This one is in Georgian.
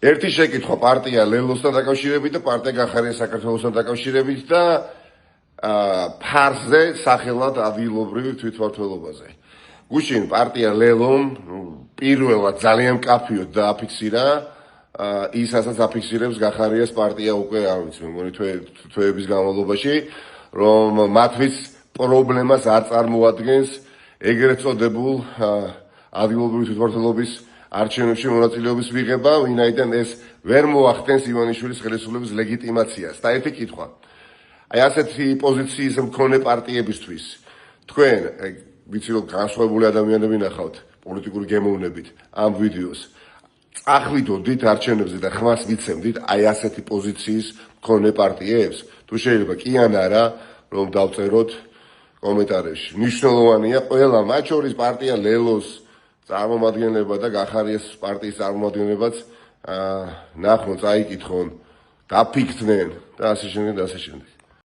ერთი შეკითხვა პარტია ლელოსთან დაკავშირებით და პარტია გახარია საქართველოსთან დაკავშირებით და ფარზე სახელად ადგილობრივ თვითმმართველობაზე. გუშინ პარტია ლელომ პირველად ძალიან მკაფიოდ დააფიქსირა ის ასაც აფიქსირებს გახარიას პარტია უკვე არ ვიცი მე მგონი თვეების განმავლობაში რომ მათთვის პრობლემას არ წარმოადგენს ეგრეთ წოდებულ ადგილობრივი თვითმმართველობის არჩევნებში მონაწილეობის მიღება, ვინაიდან ეს ვერ მოახდენს ივანიშვილის ხელისუფლების ლეგიტიმაციას. და ერთი კითხვა. აი ასეთი პოზიციის მქონე პარტიებისთვის თქვენ, ვიცი რომ განსხვავებული ადამიანები ნახავთ პოლიტიკური გემოვნებით ამ ვიდეოს. წახვიდოდით არჩევნებზე და ხმას მიცემდით აი ასეთი პოზიციის მქონე პარტიებს? თუ შეიძლება კი ან არა, რომ დავწეროთ კომენტარებში. მნიშვნელოვანია ყველა, მათ შორის პარტია ლელოს წარმომადგენლება და გახარიას პარტიის წარმომადგენლებაც ნახონ, წაიკითხონ, დაფიქრდნენ და ასე შემდეგ და ასე შემდეგ.